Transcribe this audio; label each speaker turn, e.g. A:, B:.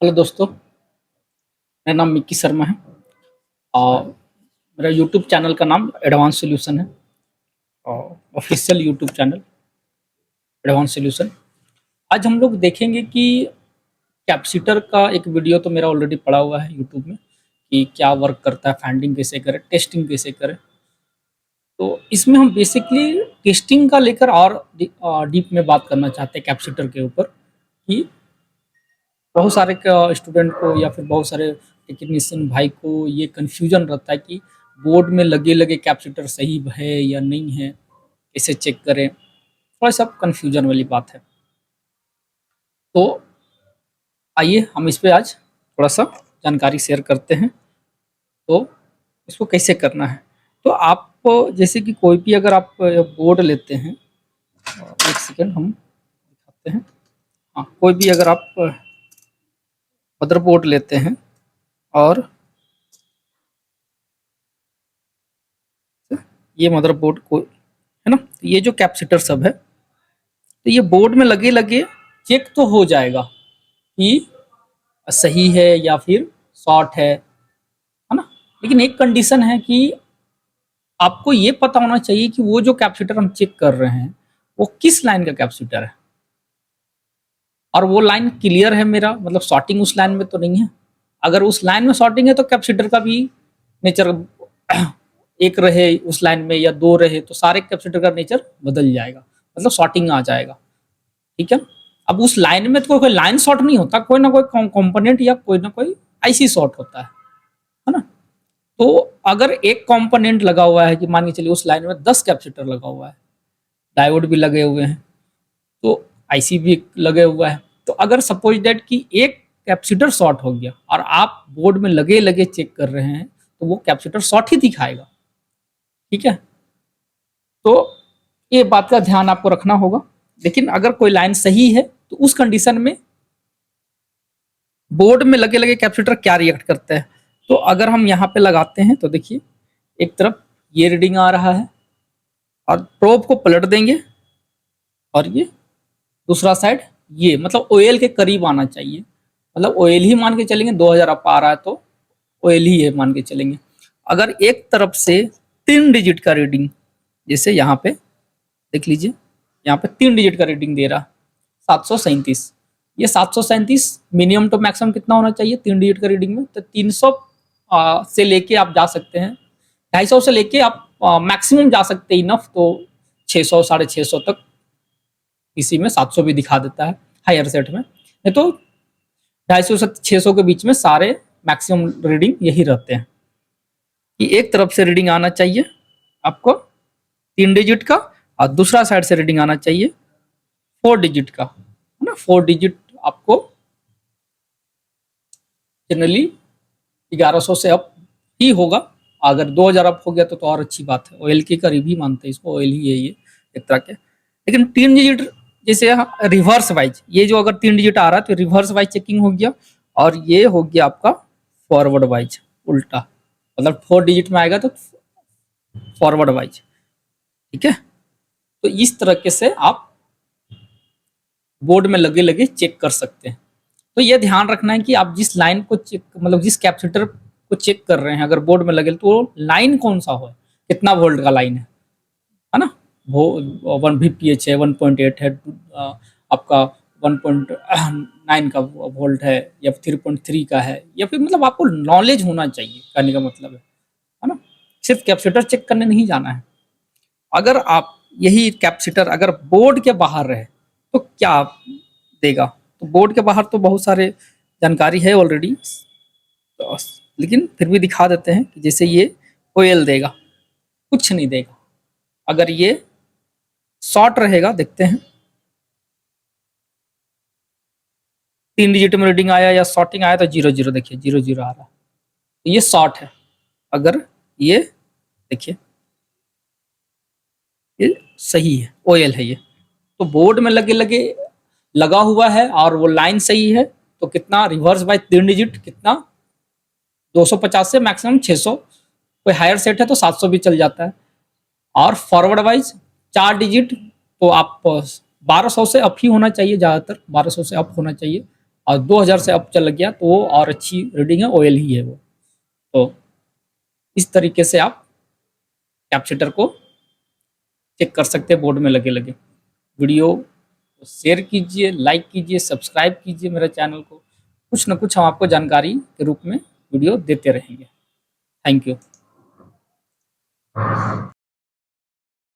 A: Hello दोस्तों, मेरा नाम मिक्की शर्मा है और मेरा यूट्यूब चैनल का नाम एडवांस सॉल्यूशन है और official YouTube channel advance solution. आज हम लोग देखेंगे कि कैपेसिटर का एक वीडियो तो मेरा ऑलरेडी पड़ा हुआ है यूट्यूब में कि क्या वर्क करता है, फाइंडिंग कैसे करें, टेस्टिंग कैसे करें। तो इसमें हम बेसिकली टेस्टिंग का लेकर और डीप में बात करना चाहते हैं कैपेसिटर के ऊपर कि बहुत सारे स्टूडेंट को या फिर बहुत सारे टेक्नीशियन भाई को ये कन्फ्यूजन रहता है कि बोर्ड में लगे लगे कैपेसिटर सही है या नहीं है, कैसे चेक करें। थोड़ा सा कन्फ्यूजन वाली बात है। तो आइए हम इस पे आज थोड़ा सा जानकारी शेयर करते हैं। तो इसको कैसे करना है, तो आप जैसे कि कोई भी अगर आप बोर्ड लेते हैं, एक सेकेंड हम दिखाते हैं। हाँ, कोई भी अगर आप मदरबोर्ड लेते हैं और ये मदरबोर्ड को है ना, ये जो कैपेसिटर सब है तो ये बोर्ड में लगे लगे चेक तो हो जाएगा कि सही है या फिर शॉर्ट है ना। लेकिन एक कंडीशन है कि आपको ये पता होना चाहिए कि वो जो कैपेसिटर हम चेक कर रहे हैं वो किस लाइन का कैपेसिटर है और वो लाइन क्लियर है, मेरा मतलब शॉर्टिंग उस लाइन में तो नहीं है। अगर उस लाइन में शॉर्टिंग है तो कैपेसिटर का भी नेचर एक रहे उस लाइन में या दो रहे तो सारे कैपेसिटर का नेचर बदल जाएगा, मतलब शॉर्टिंग आ जाएगा। ठीक है। अब उस लाइन में तो कोई लाइन शॉर्ट नहीं होता, कोई ना कोई कंपोनेंट या कोई ना कोई आईसी शॉर्ट होता है ना। तो अगर एक कंपोनेंट लगा हुआ है कि मान के चलिए उस लाइन में 10 कैपेसिटर लगा हुआ है, डायोड भी लगे हुए हैं, तो आईसी भी लगे हुआ है। तो अगर सपोज दैट कि एक कैपेसिटर शॉर्ट हो गया और आप बोर्ड में लगे लगे चेक कर रहे हैं तो वो कैपेसिटर शॉर्ट ही दिखाएगा। ठीक है। तो ये बात का ध्यान आपको रखना होगा। लेकिन अगर कोई लाइन सही है तो उस कंडीशन में बोर्ड में लगे लगे कैपेसिटर क्या रिएक्ट करते हैं। तो अगर हम यहाँ पे लगाते हैं तो देखिए एक तरफ ये रीडिंग आ रहा है और प्रोब को पलट देंगे और ये दूसरा साइड ये मतलब ओएल के करीब आना चाहिए, मतलब ओएल ही मान के चलेंगे। 2000 अप आ रहा है तो ओएल ही है मान के चलेंगे। अगर एक तरफ से 3 डिजिट का रीडिंग, जैसे यहाँ पे देख लीजिए, यहाँ पे 3 डिजिट का रीडिंग दे रहा 737, ये 737 मिनिमम टू मैक्सिमम कितना होना चाहिए 3 डिजिट का रीडिंग में, तो 300 से लेके आप जा सकते हैं, 250 से लेके आप मैक्सिमम जा सकते हैं इनफ, तो 600 650 तक, किसी में 700 भी दिखा देता है हायर सेट में। नहीं तो 250 से 600 के बीच में सारे मैक्सिमम रीडिंग यही रहते हैं कि एक तरफ से रीडिंग आना चाहिए आपको 3 डिजिट का और दूसरा साइड से रीडिंग आना चाहिए 4 डिजिट का, है ना। 4 डिजिट आपको जनरली 1100 से अप ही होगा। अगर 2000 अप हो गया तो और अच्छी बात है, ऑयल के करीब ही मानते हैं इसको, ऑयल ही है ये एक तरह के। लेकिन 3 डिजिट जैसे रिवर्स वाइज, ये जो अगर 3 डिजिट आ रहा है तो रिवर्स वाइज चेकिंग हो गया और ये हो गया आपका फॉरवर्ड वाइज उल्टा, मतलब 4 डिजिट में आएगा तो फॉरवर्ड वाइज। ठीक है। तो इस तरीके से आप बोर्ड में लगे लगे चेक कर सकते हैं। तो ये ध्यान रखना है कि आप जिस लाइन को चेक, मतलब जिस कैपेसिटर को चेक कर रहे हैं अगर बोर्ड में लगे तो लाइन कौन सा हो, कितना वोल्ट का लाइन है ना। वो 1 VPH है, 1.8 है, आपका 1.9 का वोल्ट है या 3.3 का है, या फिर मतलब आपको नॉलेज होना चाहिए, कहने का मतलब है ना। सिर्फ कैपेसिटर चेक करने नहीं जाना है। अगर आप यही कैपेसिटर अगर बोर्ड के बाहर रहे तो क्या देगा, तो बोर्ड के बाहर तो बहुत सारे जानकारी है ऑलरेडी, तो लेकिन फिर भी दिखा देते हैं कि जैसे ये ओएल देगा, कुछ नहीं देगा। अगर ये शॉर्ट रहेगा, देखते हैं 3 डिजिट में रीडिंग आया या शॉर्टिंग आया तो 00, देखिए 00 आ रहा है तो ये शॉर्ट है। अगर ये देखिए ये सही है, ओएल है ये, तो बोर्ड में लगे लगे लगा हुआ है और वो लाइन सही है तो कितना रिवर्स बाय 3 डिजिट कितना 250 से मैक्सिमम 600, कोई हायर सेट है तो 700 भी चल जाता है। और फॉरवर्ड वाइज 4 डिजिट तो आप 1200 से अप ही होना चाहिए, ज़्यादातर 1200 से अप होना चाहिए। और 2000 से अप चल गया तो वो और अच्छी रीडिंग है, ऑयल ही है वो। तो इस तरीके से आप कैपेसिटर को चेक कर सकते हैं बोर्ड में लगे लगे। वीडियो को शेयर कीजिए, लाइक कीजिए, सब्सक्राइब कीजिए मेरे चैनल को। कुछ ना कुछ हम आपको जानकारी के रूप में वीडियो देते रहेंगे। Thank you.